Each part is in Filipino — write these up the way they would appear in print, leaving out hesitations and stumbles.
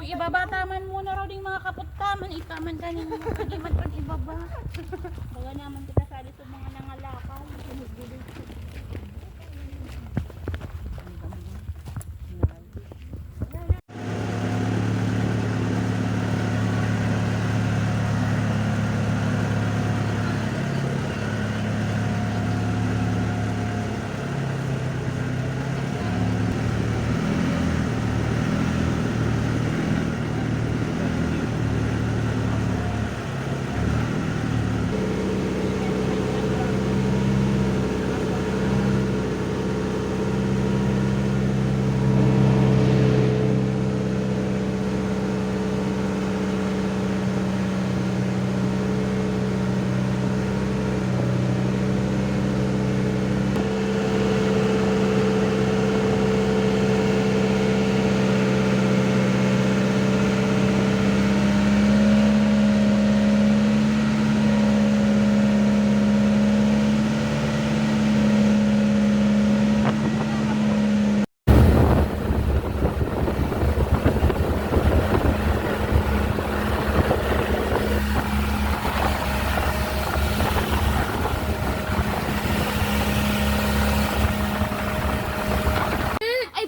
ibaba taman muna raw ding mga kaputaman. Itaman ka nang pag-iman pag-ibaba. Baga naman kita sali sa mga nangalakaw.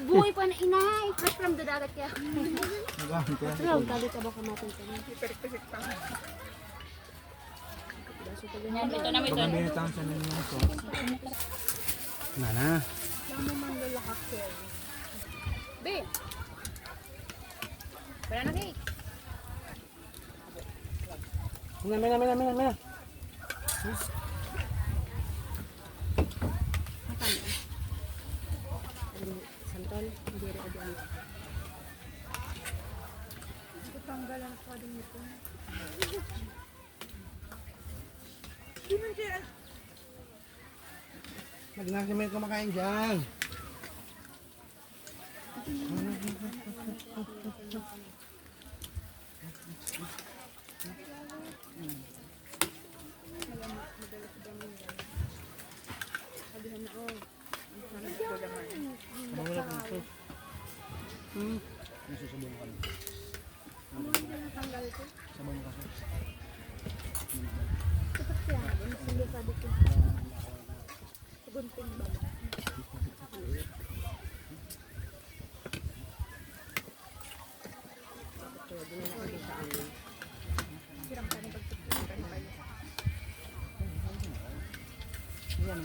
Buhay pa na inay. Fresh from the dagat kaya. Pero dagat ka ba kumatin ka? Perfect pa. Ito na ito. Mana? Ano man lalakak ko. Be. Para na cake. Mina. Santol, hindi rin ako dyan. Ito tanggalan ko din ito. Magnasi mo yung kumakain dyan. Sabihan na oh. Mawala ko ito. Nasusubong ka na. Sabon ka sa. Kapag siya, sila sabi ko. Sagunting ba? Sirang ka na pagtutunan ka na kayo. Yan.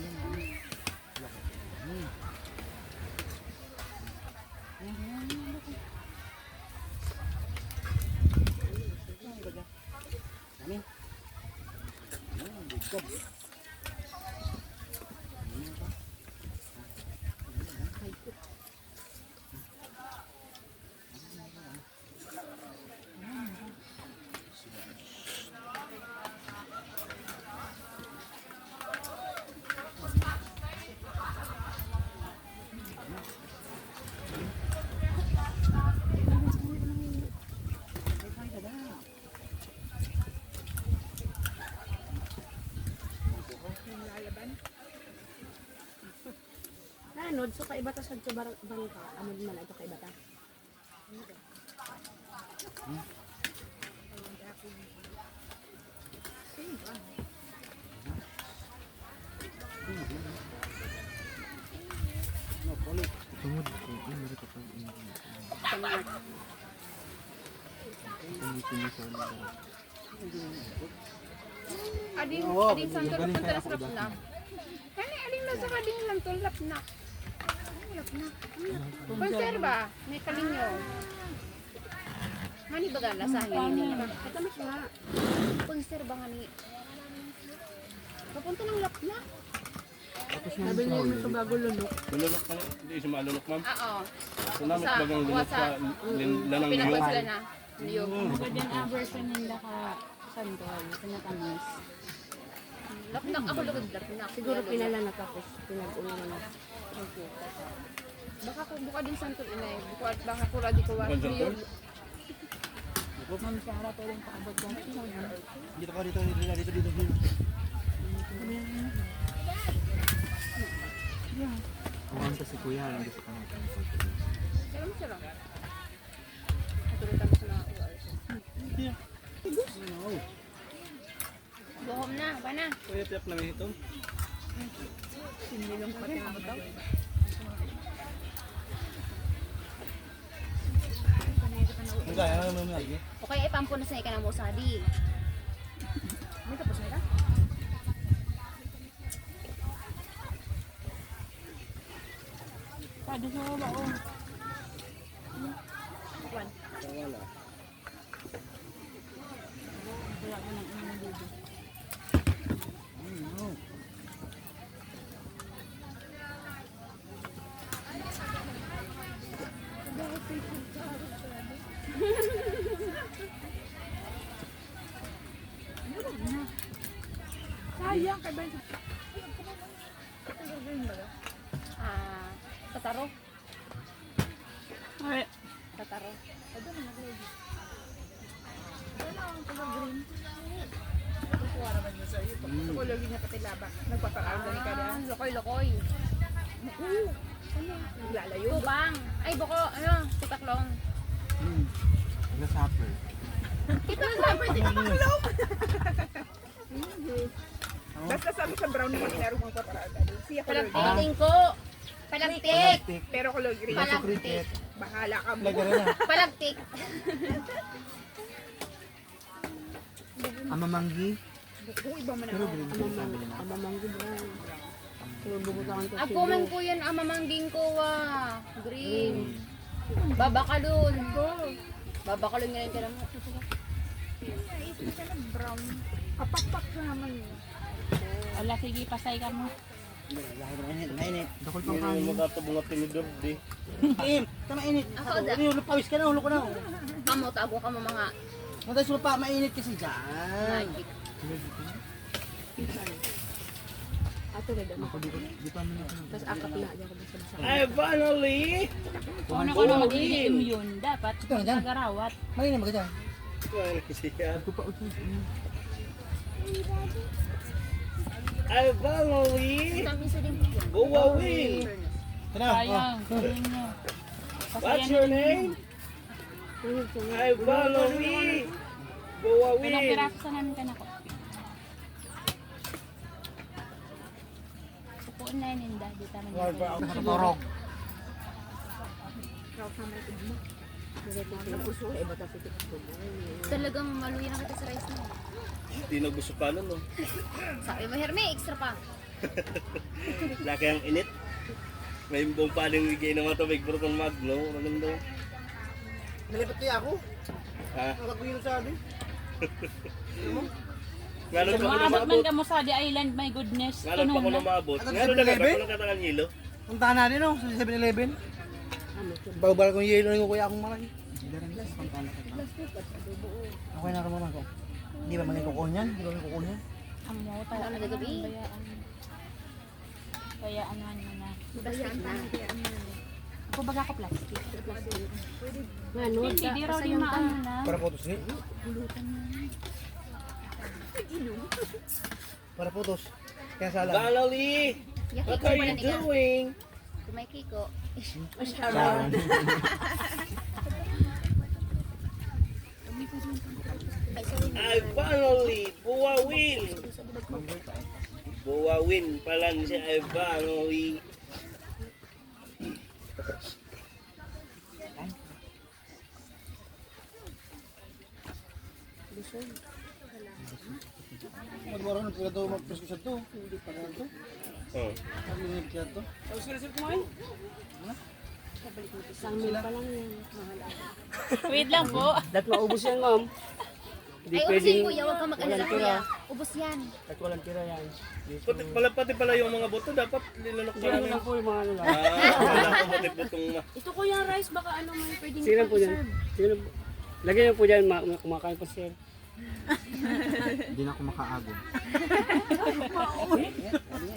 Anod, so kaibata sa bangka. Anod man ito kaibata. Tungod ko, ano rin kapag Ading santol punta na sa lapnak. Kani ading na sa kading santol lapnak. Lapnak. Konserba, may kalinyo. Mani baga lasahin ni. Ito mas nga. Konserba nga ni. Papunta ng lapnak. Sabi niya yung sa bago lunok. Malunok ka na? Hindi siya malunok, ma'am. Oo. Kunamot bagang lunok sa lanang Pinagwas niyog. sila na. Niyog. Ganyan ang version nila ka sandol, pinatamis. Lapnak ako lugod lapnak. Siguro pinala na tapos pinag-uwi na. Baka kung buka din santol inay. Baka kura di ko wa. Bukan santol? Ma'am Sarah, pwedeng paabot yan. Dito ka, dito. Kumanta si Kuya, hindi sa kanang Kaya mo sila. Natuloy kami sa Buhom na, ba na? Kuya, tiyak na ito. Sinilong pati ako daw. Ang gaya na naman lagi. Okay, ipampo na sa ikan ng musadi. May tapos na ka? Pwede sa baba, oh. Kwan. Wala. Wala ko nang inang dito. Sayang kay Ben. Tataro. Ay, Tataro. Kulog niya pati laba. Nagpaparaan gani ka na. Lokoy-lokoy. Lalayo. Tubang. Ay, buko. Ano? Titaklong. Grasshopper. Titaklong. Titaklong. Basta sabi sa brown mo inaro mong paparaga. Siya color green. Palagtikin ko. Palagtik. Pero color green. Palagtik. Cricket. Bahala ka mo. Lagyan na. Palagtik. Amamanggi. Kung iba mo na. Pero green tea sabi nila. Ako man ko yan, amamangging ko green. Babakalun. Babakalun nga rin ka lang. Naisip ka na brown. Kapakpak na naman yun. ala, sige, pasay ka mo. Mainit. Dakol pang Hindi kanin. mo makatabong at tinidor, di. Im, tama init. Ako da. Hindi, pawis ka na, ulo ko na. Kamo, tago ka mo mga Matay supa, mainit kasi dyan. magic. Ako di pa minit. Ay, finally! Kung ano ka na mag-iim yun, dapat Ito na dyan. magarawat. Mainit mo ka dyan. Finally siya. Ito pa utos. Ay, finally! Kami sa din po yan. Buwawin! Tara, Sayang, galing nyo. What's your name? Ay, finally! Ilang Buwawin! piraso sa namin ka na ko. Sukuan na yun, Inda. Di taman yun. Nakatorog. Talagang maluya na kita sa rice mo. Hindi na gusto pa nun, no? Sabi mo, Herme, extra pa. Laki ang init. May buong paling bigay ng mga tubig pero kung magno, ano daw? Nalipat kaya ako. Ha? Nakakuyo sa akin. Ngayon pa ko Maabot man lumabot. ka mo sa The Island, my goodness. Ngayon pa ko Kinuna. lumabot. Ano, Ngayon na 7-Eleven? ako ng katangan hilo. Puntahan natin no, sa 7-Eleven. Bagbal kong yelo ng kuya akong malaki. Okay na naman ko. Hindi ba maging kukuha niyan? Hindi ba maging kukuha niyan? Ang mo, tayo Wala na gabi. Kaya ano na. Bayaan na. Ako baga ka plastic. Hindi, di raw di maano na. Para putos ni. Para putos. Kaya sala. Finally! Yaki What ko are pala you ni ka. doing? Kumay kiko. Sala. Ay, sorry. Ay, finally! Buwawin! Buwawin pala siya ay finally. Magwaro na pala daw mag-prescription to. Hindi pa na to. Oh. Sabi niya kaya to. Wait lang po. Dapat maubos yan ma'am. Ay, ubos yan kuya. Huwag kang mag-alala kuya. Ubos yan. At walang tira yan. Pati pala yung mga boto, dapat nilalok pa lang. po yung mga ano lang. Wala ko buti-butong ma. Ito ko yung rice, baka ano may pwedeng Sino po dyan? Sino po? Lagyan niyo po dyan, kumakain po sir. Hindi na ako makaagom.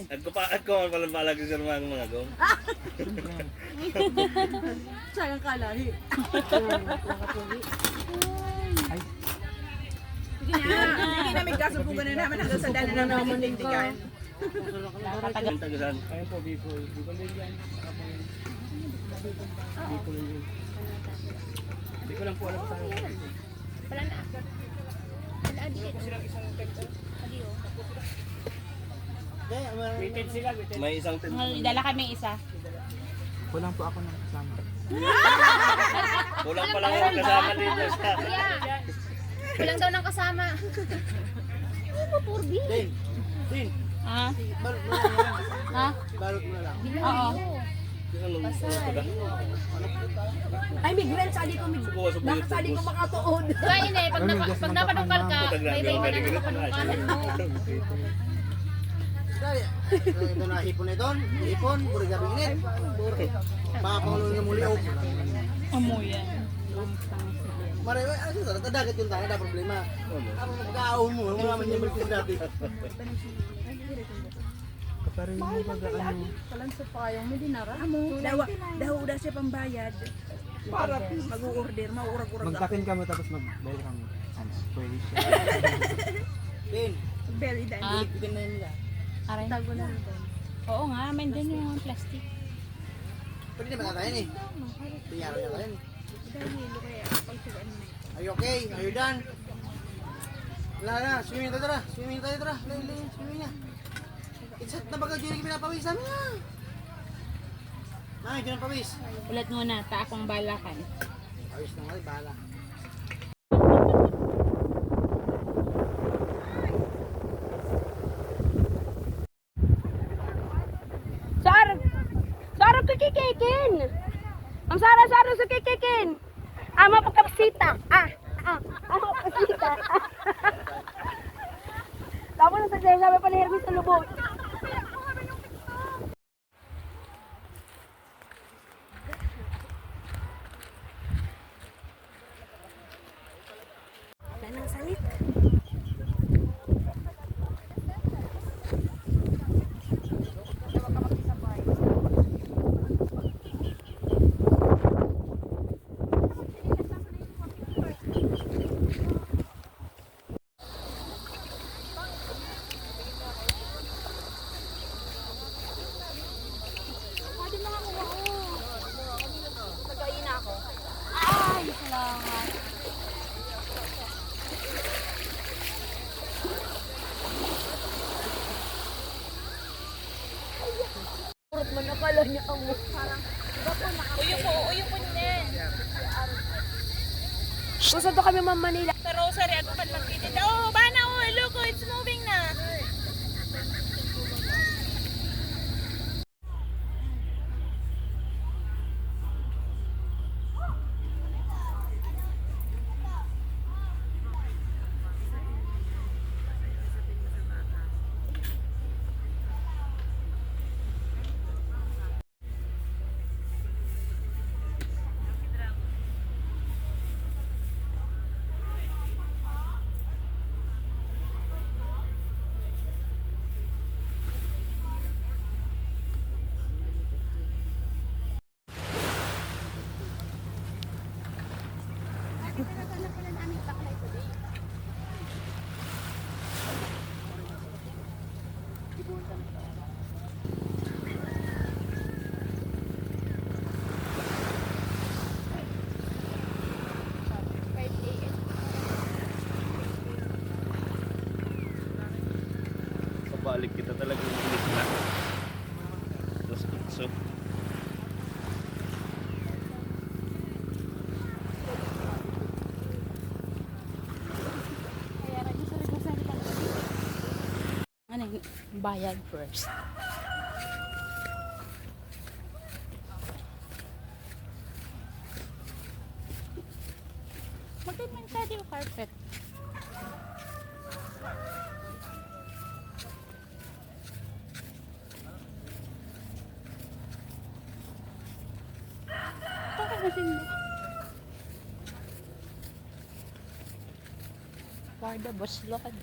At ko man pala palagi sa mga gong. Sayang kalahi. Sige na, may kasubugan na naman hanggang sa dala na namin tindigan. Ang tagasan. Ayun po, Bicol. Bicol din yan. Bicol din. Bicol lang po alam sa akin. Wala na. Wala adi. Adi oh. Waited sila, waited. May isang tent. Dala kami isa. Kulang po ako ng kasama. Kulang pa lang ang kasama dito sa... Yeah. Kulang daw ng kasama. Ano ba, Purbi? Din, Ha? balot mo lang yan. Ha? Balot mo na lang. Oo. Anong suda? Ay, migran, sali ko, Subukan sa buyot sali ko bus. makatuon. Kaya ini, pag napadungkal ka, may-may ka na ng papadungkalan mo. Dali, ito na hipon ito. Hipon, puro gabi init. Makapangulo ng muli. Amoy yan. Maray, ano siya? Tadagat yung tayo, ada problema. Ako mag-aahon mo, wala man yung balik dati. Kaparin mo baga ano. Kalansa pa kayong may dinara. Daw siya pambayad. Para mag-order, maurag-urag Magtakin ka mo tapos mag-bayad kang pwede siya. Din, Very done. bigyan na nila. Aray. Oo nga, may din yung plastic. Pwede naman natayin eh. Tingaro niya tayo eh. Dahil kaya pagsugaan na ito. Are you okay? Are you done? Wala na, swimming tayo tara. Swimming tayo tara. Lay, swimming na. It's na baga dyan yung pinapawis namin na. Ay, dyan ang pawis. Ulat muna, taakong balakan. Pawis na nga, bahala. Sarap kikikin! Ang sara-sara sa kikikin! Ama pagkapsita! Ama pagkapsita! Tapos na sa sabi pa ni Hermes sa lubog. Ganang salit. Ay, salamat. Purot man akala niya ang Uyo po niyan. Gusto to kami Ma'am Manila. Sa rosary, ako man magkitid. Oh, bana, oh, look, oh, it's moving na. Kabalik kita talaga ng init na. Tapos itso. Ano, bayad first. Mag-inventary yung carpet. Guarda, boss lokad.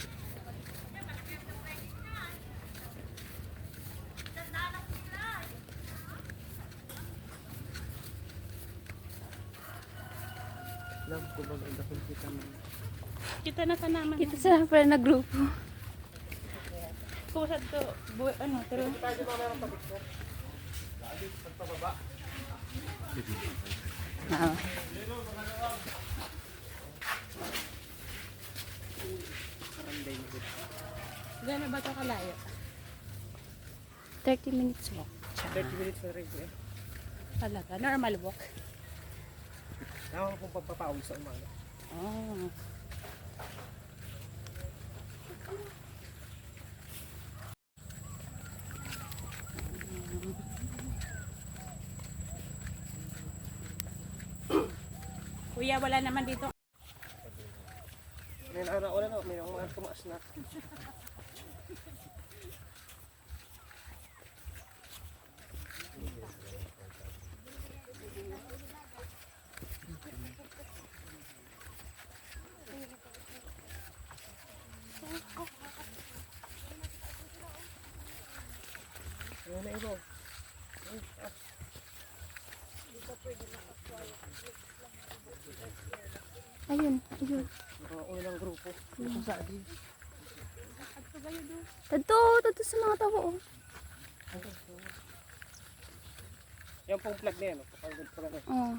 Love ko baga ang dakil kita na. Kita na ka naman. Ito sila pala na grupo. Kusad to, ano, pero... Oo. Gano'n ba ito kalayo? 30 minutes walk. 30 minutes na rin po eh. Talaga, normal walk. Nakaka pong pagpapawis sa umaga. Oh. Kuya, wala naman dito. May wala na, may mga tumaas na. Ayun na ibo. Ayun, ayun. Mga unang grupo. Sa atin. Tato sa mga tao. Oh. Yan pong flag na yan. Kapagod pa lang. Oh.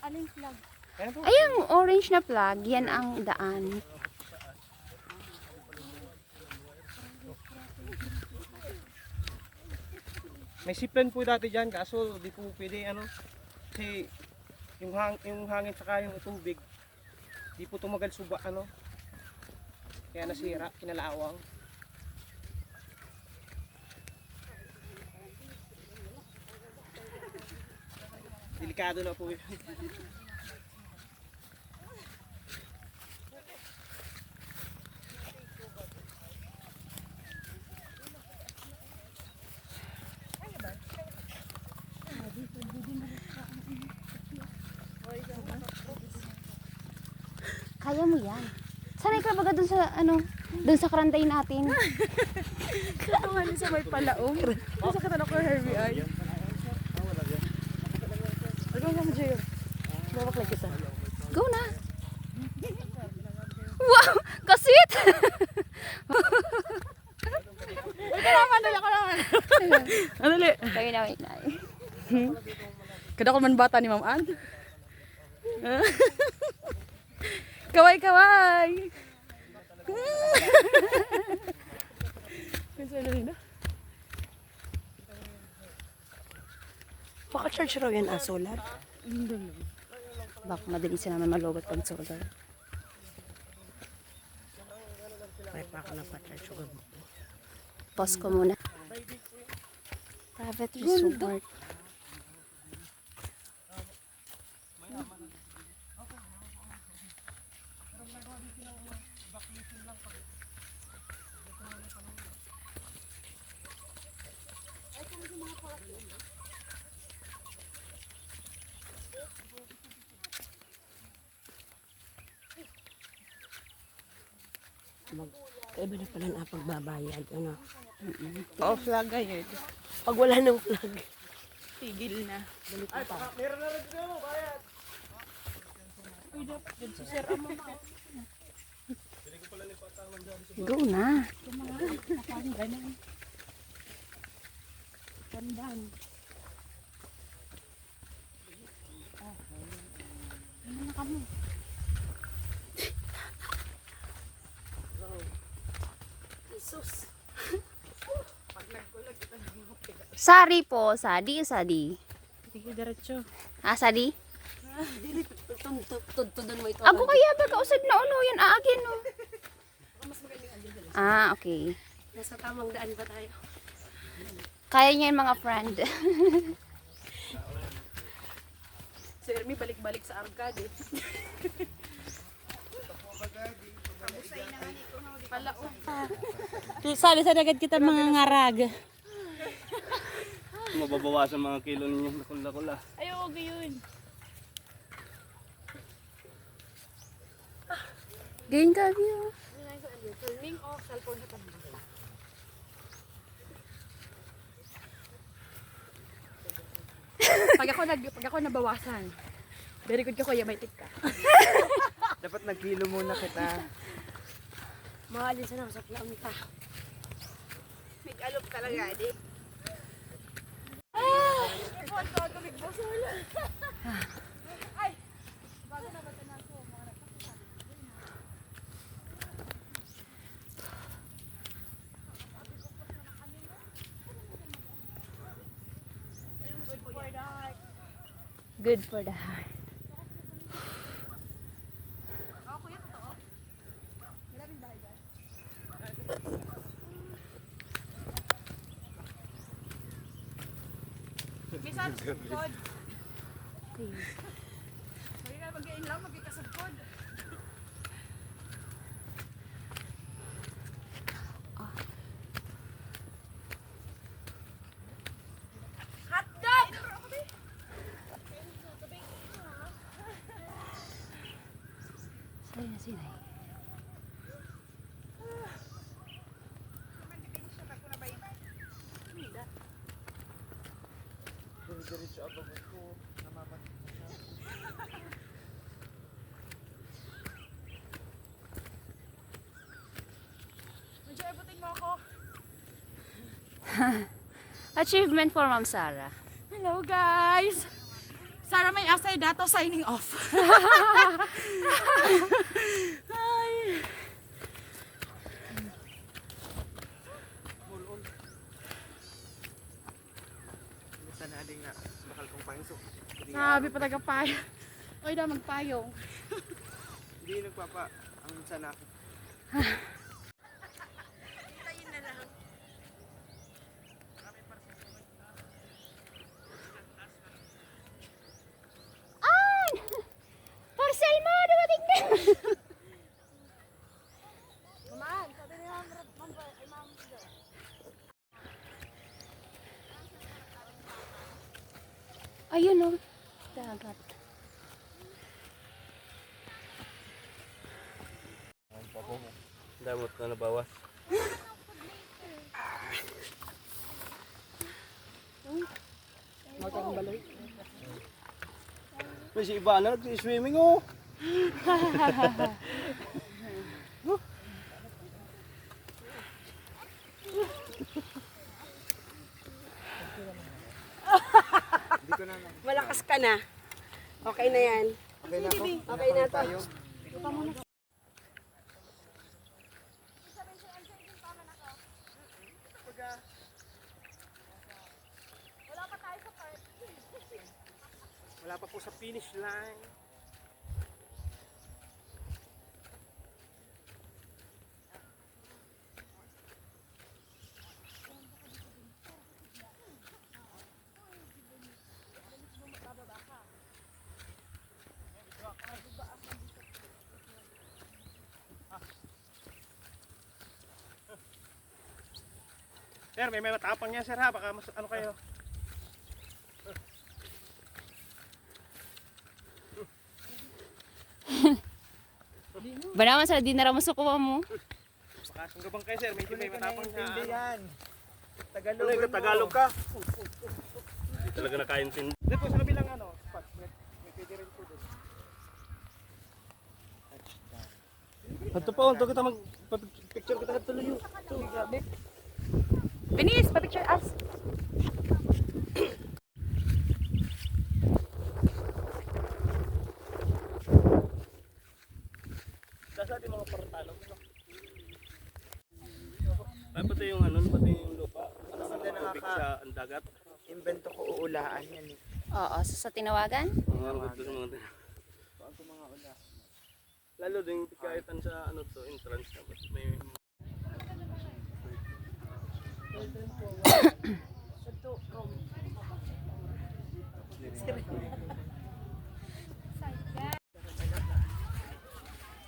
Aling flag? Ayan po. Ayun, orange na flag, yan ang daan. May zipline po dati dyan, kaso di po pwede ano. Kasi yung hangin saka yung tubig, di po tumagal suba ano. Kaya nasira, kinalaawang. Delikado na po yun. Kaya mo yan. Sanay ka baga dun sa, dun sa karantay natin. Ano sa may palaong? Sa katanong ko, Herbie ay. Ano nga mo, Jay? Mamaklag kita. Go na. Wow! Kasweet! Dali ako naman. Ano li? Kayo na, wait na. Kada ko man bata ni Ma'am Ann. Kaway-kaway! Paka-charge raw yan, solar. Baka madali sila naman malugot pag solar. Kaya pa ako nagpa-charge ko. Pause ko muna. Private resort. Iba na pala na pagbabayad. Ano? Oo, flag ayun. Pag wala ng flag. Tigil na. Balik na pa. Meron na rin dito, bayad. Go na. Pandan. Ano na kamo? Sari po. Sadi o sadi? Hindi ko diretso. Ah, sadi? Tudon mo ito. Ako kaya ba kausad na ulo yan aagin no? Ah, okay. Nasa tamang daan ba tayo? Kaya niya yung mga friend. Si Ermi balik-balik sa arcade. Sabi sa dagat kita mga ngarag. Mababawasan mga kilo ninyo na kula-kula. Ay, huwag yun. Ganyan ka, view. Filming o cellphone sa tabi. Pag ako nabawasan. Very good ka kuya, may tip ka. Dapat nagkilo muna kita. Mahalin sa nang sa planta. Nag-alop talaga, di. Good for the heart. Bisan, God. Kaya nga mag-iin lang, magkikasagkod. Hotdog! Sinay na sinay. Diretso ako ko. Namamat ko siya. Medyo ibutin mo ako. Achievement for Ma'am Sarah. Hello guys! Sarah may asay dato signing off. Hi! Minsan na nga. Bakal kong pangso. Sabi pa taga-payo. Oy daw magpayong. Hindi nagpapa. Ang minsan ako. Parcel mo! Dumating na! Ayun o. Dagat. Damot na nabawas. May si iba na nag-swimming oh. Malakas ka na. Okay na yan. Okay na ako. Okay na to. Wala pa po sa finish line. Sir, may matapang niya sir ha, baka mas ano kayo. Ba naman sa di na mo mo? Baka sunggabang kayo sir, medyo may matapang siya. Hindi yan. Tagalog ka, Tagalog ka. Hindi talaga nakaintindi. Hindi po sa kabilang ano, spot. May pwede rin po doon. Ito pa, ito kita mag-picture kita tuloy yun. Binis, pa-picture us. Dasa di mga partalong. Ay, pati yung ano, pati yung lupa. Ano Hindi tubig nakaka- sa ang dagat. Invento ko uulaan yan eh. Oo, sa tinawagan? Mga gusto ng mga lalo din kahit sa ano to entrance na may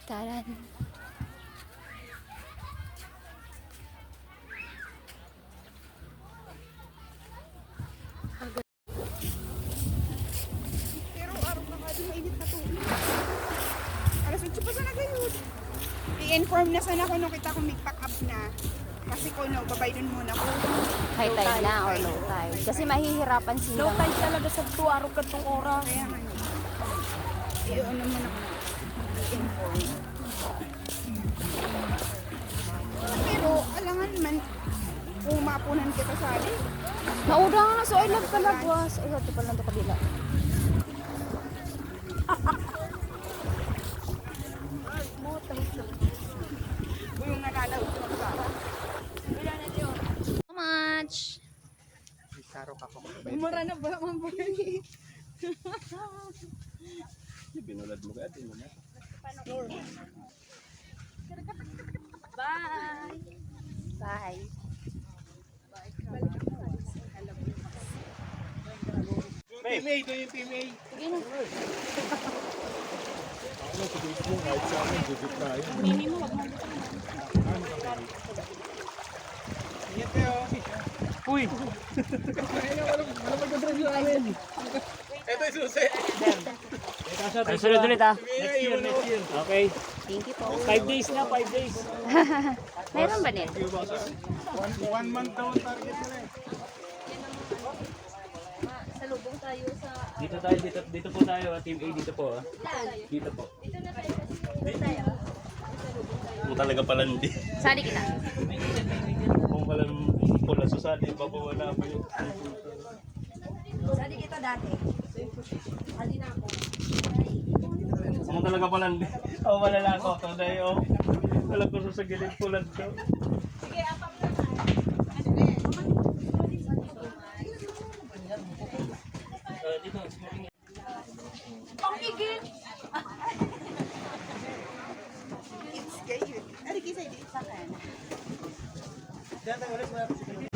Taran. Pero araw na nga din mainit na tubig. Alas 8 pa sana kayo. I-inform na sana ako nung kita kung mag-pack up na. Kasi ko no, babay dun muna ko. High tide na or low tide. Kasi mahihirapan sila. Low tide talaga sa 2 araw katong oras. Kaya nga yun. I-ano muna ko. I-inform. Pero alangan man, umapunan kita sa alin. Nauda nga na. So I love Calagwas. Ay, ito pala ito kabila. Yung nalalaw ko ng Sara. So much. Sarok ako. Mura na ba, mamboy? Binulad mo ka din mo na. Bye! Bye. PMA, ito yung PMA. Ingat kayo. Uy! Ito yung susi. Ay, sunod ulit ah. Next year. Okay. Thank you po. 5 days na, 5 days. Mayroon ba nito? 1 month daw ang target nila eh. Dito tayo, dito po tayo, Team A dito po ah. Dito po. Kung talaga pala hindi. Sali kita. Kung palang pula susali, papawala pa yun. Sali kita dati. Sali na ako. Kung talaga pala hindi. Oh, malala ako. Ito dahil oh. Wala ko sa gilid pulad to. It's kayo. Ano kisa hindi sa akin? Diyan tayo ulit.